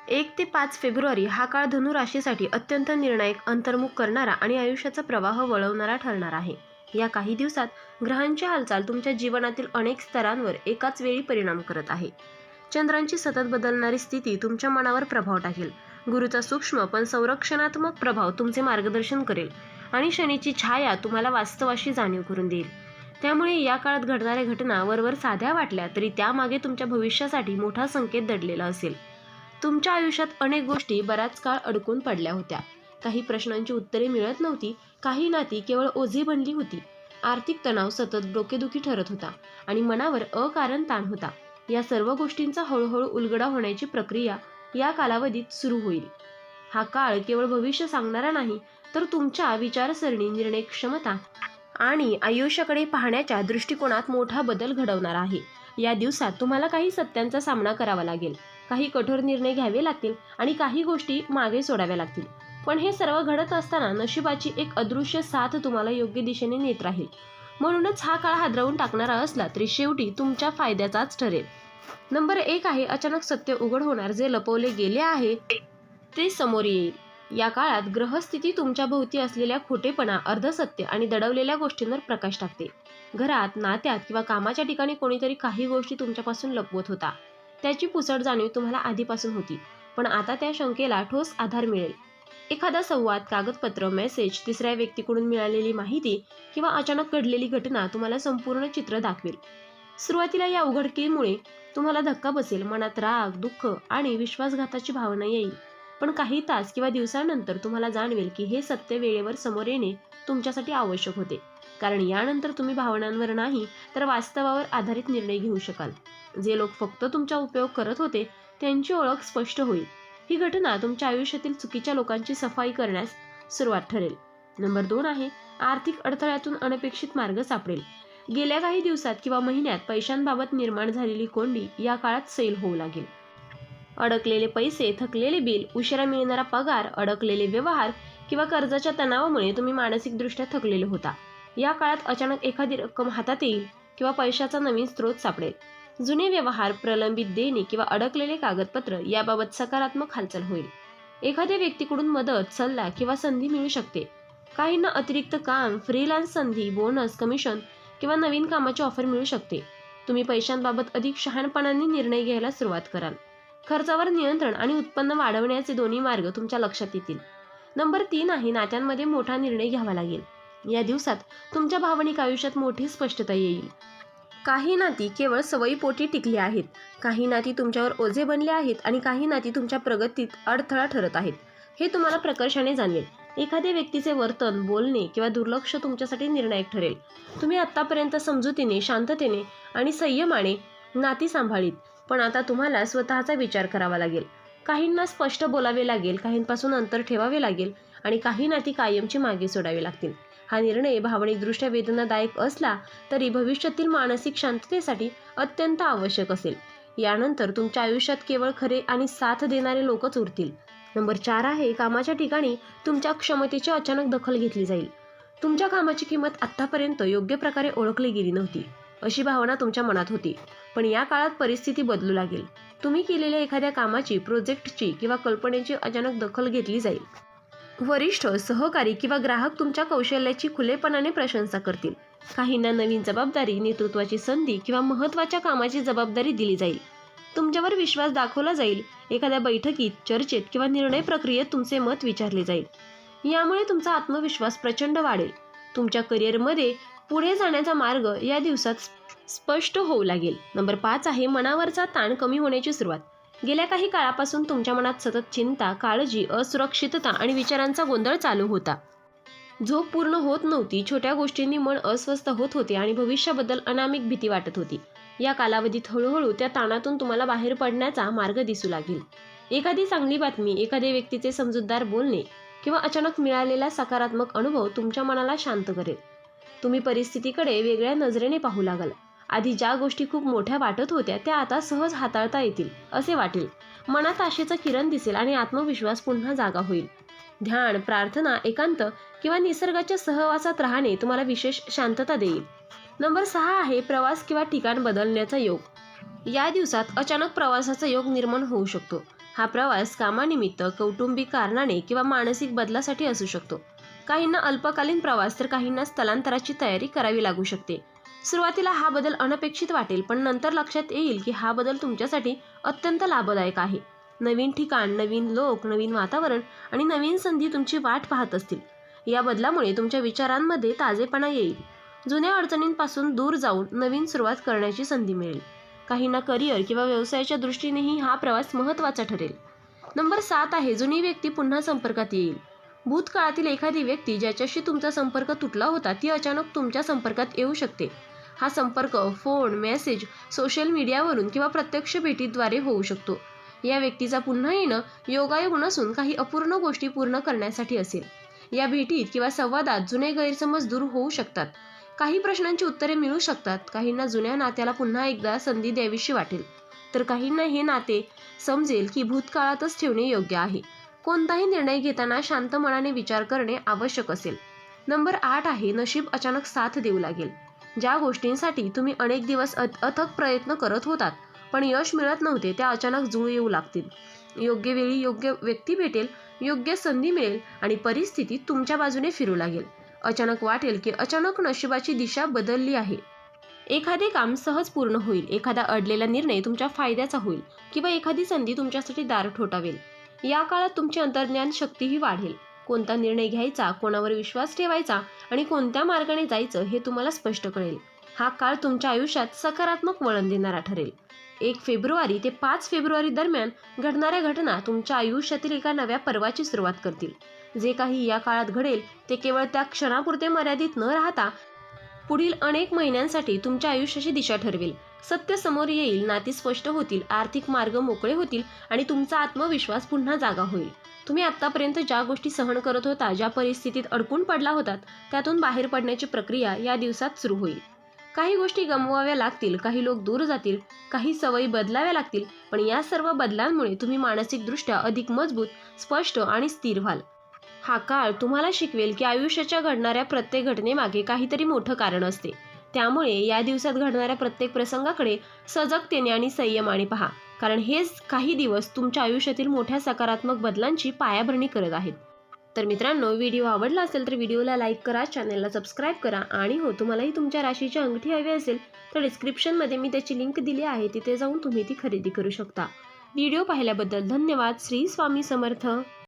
1 ते 5 फेब्रुवारी हा काळ धनु राशीसाठी अत्यंत निर्णायक, अंतर्मुख करणारा आणि आयुष्याचा प्रवाह वळवणारा ठरणार आहे. या काही दिवसात ग्रहांची हालचाल तुमच्या जीवनातील अनेक स्तरांवर एकाच वेळी परिणाम करत आहे. चंद्रांची सतत बदलणारी स्थिती तुमच्या मनावर प्रभाव टाकेल. गुरूचा सूक्ष्म पण संरक्षणात्मक प्रभाव तुमचे मार्गदर्शन करेल आणि शनीची छाया तुम्हाला वास्तवाशी जाणीव करून देईल. त्यामुळे या काळात घडणाऱ्या घटना वरवर साध्या वाटल्या तरी त्यामागे तुमच्या भविष्यासाठी मोठा संकेत दडलेला असेल. तुमच्या आयुष्यात अनेक गोष्टी बराच काळ अडकून पडल्या होत्या. काही प्रश्नांची उत्तरे मिळत नव्हती, काही नाती केवळ ओझी बनली होती. आर्थिक तणाव सतत डोकेदुखी ठरत होता आणि मनावर अकारण ताण होता. या सर्व गोष्टींचा हळूहळू उलगडा होण्याची प्रक्रिया या कालावधीत सुरू होईल. हा काळ केवळ भविष्य सांगणारा नाही, तर तुमच्या विचारसरणी, निर्णय क्षमता आणि आयुष्याकडे पाहण्याच्या दृष्टिकोनात मोठा बदल घडवणार आहे. या दिवसात तुम्हाला काही सत्यांचा सामना करावा लागेल, काही कठोर निर्णय घ्यावे लागतील आणि काही गोष्टी मागे सोडाव्या लागतील. पण हे सर्व घडत असताना नशिबाची एक अदृश्य साथ तुम्हाला योग्य दिशेने नेत राहील. म्हणूनच हा काळ हादरवून टाकणारा असला तरी शेवटी तुमच्या फायद्याचाच ठरेल. नंबर 1 आहे, अचानक सत्य उघड होणार. जे लपवले गेले आहे ते समोर येईल. या काळात ग्रहस्थिती तुमच्या भोवती असलेल्या खोटेपणा, अर्धसत्य आणि दडवलेल्या गोष्टींवर प्रकाश टाकते. घरात, नात्यात किंवा कामाच्या ठिकाणी कोणीतरी काही गोष्टी तुमच्यापासून लपवत होता. त्याची पुसट जाणीव तुम्हाला आधीपासून होती, पण आता त्या शंकेला ठोस आधार मिळेल. एखादा संवाद, कागदपत्र, मेसेज, तिसऱ्या व्यक्तीकडून मिळालेली माहिती किंवा अचानक घडलेली घटना तुम्हाला संपूर्ण चित्र दाखवेल. सुरुवातीला या उघडकीमुळे तुम्हाला धक्का बसेल, मनात राग, दुःख आणि विश्वासघाताची भावना येईल. पण काही तास किंवा दिवसानंतर तुम्हाला जाणवेल की हे सत्य वेळेवर समोर येणे तुमच्यासाठी आवश्यक होते, कारण यानंतर तुम्ही भावनांवर नाही तर वास्तवावर आधारित निर्णय घेऊ शकाल. जे लोक फक्त तुमचा उपयोग करत होते त्यांची ओळख स्पष्ट होईल. ही घटना तुमच्या आयुष्यातील चुकीच्या लोकांची सफाई करण्यास सुरुवात ठरेल. नंबर 2 आहे, आर्थिक अडथळ्यातून अनपेक्षित मार्ग सापडेल. गेल्या काही दिवसात किंवा महिन्यात पैशांबाबत निर्माण झालेली कोंडी या काळात सैल होऊ लागेल. अडकलेले पैसे, थकलेले बिल, उशिरा मिळणारा पगार, अडकलेले व्यवहार किंवा कर्जाच्या तणावामुळे तुम्ही मानसिकदृष्ट्या थकलेले होता. या काळात अचानक एखादी रक्कम हातात येईल किंवा पैशाचा नवीन स्रोत सापडेल. जुने व्यवहार, प्रलंबित देणे किंवा अडकलेले कागदपत्र याबाबत सकारात्मक हालचाल होईल. एखाद्या व्यक्तीकडून मदत, सल्ला किंवा संधी मिळू शकते. काहींना अतिरिक्त काम, फ्रीलान्स संधी, बोनस, कमिशन किंवा नवीन कामाची ऑफर मिळू शकते. तुम्ही पैशांबाबत अधिक शहाणपणाने निर्णय घ्यायला सुरुवात कराल. खर्चावर नियंत्रण आणि उत्पन्न वाढवण्याचे दोन्ही मार्ग तुमच्या लक्षात येतील. नंबर 3 आहे, नात्यांमध्ये मोठा निर्णय घ्यावा लागेल. या दिवसात तुमच्या भावनिक आयुष्यात मोठी स्पष्टता येईल. काही नाती केवळ सवयीपोटी टिकली आहेत, काही नाती तुमच्यावर ओझे बनले आहेत आणि काही नाती तुमच्या प्रगतीत अडथळा ठरत आहेत. हे तुम्हाला प्रकर्षाने जाणवेल. एखाद्या व्यक्तीचे वर्तन, बोलणे किंवा दुर्लक्ष तुमच्यासाठी निर्णायक ठरेल. तुम्ही आत्तापर्यंत समजुतीने, शांततेने आणि संयमाने नाती सांभाळीत, पण आता तुम्हाला स्वतःचा विचार करावा लागेल. काहींना स्पष्ट बोलावे लागेल, काहींपासून अंतर ठेवावे लागेल आणि काही नाती कायमची मागे सोडावी लागतील. हा निर्णय भावनिकदृष्ट्या वेदनादायक असला तरी भविष्यातील मानसिक शांततेसाठी अत्यंत आवश्यक असेल. यानंतर तुमच्या आयुष्यात केवळ खरे आणि साथ देणारे लोकच उरतील. नंबर 4 आहे, कामाच्या ठिकाणी तुमच्या क्षमतेची अचानक दखल घेतली जाईल. तुमच्या कामाची किंमत आत्तापर्यंत योग्य प्रकारे ओळखली गेली नव्हती, अशी भावना तुमच्या मनात होती. पण या काळात परिस्थिती बदलू लागेल. तुम्ही केलेल्या एखाद्या कामाची, प्रोजेक्टची किंवा कल्पनेची अचानक दखल घेतली जाईल. वरिष्ठ, सहकारी किंवा ग्राहक तुमच्या कौशल्याची खुलेपणाने प्रशंसा करतील. काहींना नवीन जबाबदारी, नेतृत्वाची संधी किंवा महत्त्वाच्या कामाची जबाबदारी दिली जाईल. तुमच्यावर विश्वास दाखवला जाईल. एखाद्या बैठकीत, चर्चेत किंवा निर्णय प्रक्रियेत तुमचे मत विचारले जाईल. यामुळे तुमचा आत्मविश्वास प्रचंड वाढेल. तुमच्या करिअरमध्ये पुढे जाण्याचा मार्ग या दिवसात स्पष्ट होऊ लागेल. नंबर 5 आहे, मनावरचा ताण कमी होण्याची सुरुवात. गेल्या काही काळापासून तुमच्या मनात सतत चिंता, काळजी, असुरक्षितता आणि विचारांचा गोंधळ चालू होता. झोप पूर्ण होत नव्हती, छोट्या गोष्टींनी मन अस्वस्थ होत होते आणि भविष्याबद्दल अनामिक भीती वाटत होती. या कालावधीत हळूहळू त्या ताणातून तुम्हाला बाहेर पडण्याचा मार्ग दिसू लागेल. एखादी चांगली बातमी, एखाद्या व्यक्तीचे समजूतदार बोलणे किंवा अचानक मिळालेला सकारात्मक अनुभव तुमच्या मनाला शांत करेल. तुम्ही परिस्थितीकडे वेगळ्या नजरेने पाहू लागाल. आधी ज्या गोष्टी खूप मोठ्या वाटत होत्या त्या आता सहज हाताळता येतील असे वाटेल. मनात आशेचा किरण दिसेल आणि आत्मविश्वास पुन्हा जागा होईल. ध्यान, प्रार्थना, एकांत किंवा निसर्गाच्या सहवासात राहणे तुम्हाला विशेष शांतता देईल. नंबर 6 आहे, प्रवास किंवा ठिकाण बदलण्याचा योग. या दिवसात अचानक प्रवासाचा योग निर्माण होऊ शकतो. हा प्रवास कामानिमित्त, कौटुंबिक कारणाने किंवा मानसिक बदलासाठी असू शकतो. काहींना अल्पकालीन प्रवास तर काहींना स्थलांतराची तयारी करावी लागू शकते. सुरुवातीला हा बदल अनपेक्षित वाटेल, पण नंतर लक्षात येईल की हा बदल तुमच्यासाठी अत्यंत लाभदायक आहे. नवीन ठिकाण, नवीन लोक, नवीन वातावरण आणि नवीन संधी तुमची वाट पाहत असतील. या बदलामुळे तुमच्या विचारांमध्ये ताजेपणा येईल. जुन्या अडचणींपासून दूर जाऊन नवीन सुरुवात करण्याची संधी मिळेल. काहींना करिअर किंवा व्यवसायाच्या दृष्टीनेही हा प्रवास महत्त्वाचा ठरेल. नंबर 7 आहे, जुनी व्यक्ती पुन्हा संपर्कात येईल. भूतकाळातील एखादी व्यक्ती ज्याच्याशी तुमचा संपर्क तुटला होता ती अचानक तुमच्या संपर्कात येऊ शकते. हा संपर्क फोन, मेसेज, सोशल मीडियावरून किंवा प्रत्यक्ष भेटीद्वारे होऊ शकतो. या व्यक्तीचा पुन्हा येणं योगायोग नसून काही अपूर्ण गोष्टी पूर्ण करण्यासाठी असेल. या भेटीत किंवा संवादात जुने गैरसमज दूर होऊ शकतात. काही प्रश्नांची उत्तरे मिळू शकतात. काहींना जुन्या नात्याला पुन्हा एकदा संधी द्यावीशी वाटेल, तर काहींना हे नाते समजेल की भूतकाळातच ठेवणे योग्य आहे. कोणताही निर्णय घेताना शांत मनाने विचार करणे आवश्यक असेल. नंबर 8 आहे, नशीब अचानक साथ देऊ लागेल. ज्या गोष्टींसाठी तुम्ही अनेक दिवस अथक प्रयत्न करत होतात पण यश मिळत नव्हते, त्या अचानक जुळ येऊ लागतील. योग्य वेळी योग्य व्यक्ती भेटेल, योग्य संधी मिळेल आणि परिस्थिती तुमच्या बाजूने फिरू लागेल. अचानक वाटेल की अचानक नशिबाची दिशा बदलली आहे. एखादे काम सहज पूर्ण होईल, एखादा अडलेला निर्णय तुमच्या फायद्याचा होईल किंवा एखादी संधी तुमच्यासाठी दार ठोठावेल. या काळात तुमची अंतर्ज्ञान शक्तीही वाढेल. कोणता निर्णय घ्यायचा, कोणावर विश्वास ठेवायचा आणि कोणत्या मार्गाने जायचं हे तुम्हाला स्पष्ट कळेल. हा काळ तुमच्या आयुष्यात सकारात्मक वळण देणारा ठरेल. 1 फेब्रुवारी ते 5 फेब्रुवारी दरम्यान घडणाऱ्या घटना तुमच्या आयुष्यातील एका नव्या पर्वाची सुरुवात करतील. जे काही या काळात घडेल ते केवळ त्या क्षणापुरते मर्यादित न राहता पुढील अनेक महिन्यांसाठी तुमच्या आयुष्याची दिशा ठरवेल. सत्य समोर येईल, नाती स्पष्ट होतील, आर्थिक मार्ग मोकळे होतील आणि तुमचा आत्मविश्वास पुन्हा जागा होईल. तुम्ही आत्तापर्यंत ज्या गोष्टी सहन करत होता, ज्या परिस्थितीत अडकून पडला होतात, त्यातून बाहेर पडण्याची प्रक्रिया या दिवसात सुरू होईल. काही गोष्टी गमवाव्या लागतील, काही लोक दूर जातील, काही सवयी बदलाव्या लागतील, पण या सर्व बदलांमुळे तुम्ही मानसिकदृष्ट्या अधिक मजबूत, स्पष्ट आणि स्थिर व्हाल. हा काळ तुम्हाला शिकवेल की आयुष्याच्या घडणाऱ्या प्रत्येक घटनेमागे काहीतरी मोठं कारण असते. त्यामुळे या दिवसात घडणाऱ्या प्रत्येक प्रसंगाकडे सजगतेने आणि संयमाने पहा, कारण हेच काही दिवस तुमच्या आयुष्यातील मोठ्या सकारात्मक बदलांची पायाभरणी करत आहेत. तर मित्रांनो, व्हिडिओ आवडला असेल तर व्हिडिओला लाईक करा, चॅनलला सबस्क्राईब करा आणि हो, तुम्हालाही तुमच्या राशीची अंगठी हवी असेल तर डिस्क्रिप्शनमध्ये मी त्याची लिंक दिली आहे, तिथे जाऊन तुम्ही ती खरेदी करू शकता. व्हिडिओ पाहिल्याबद्दल धन्यवाद. श्री स्वामी समर्थ.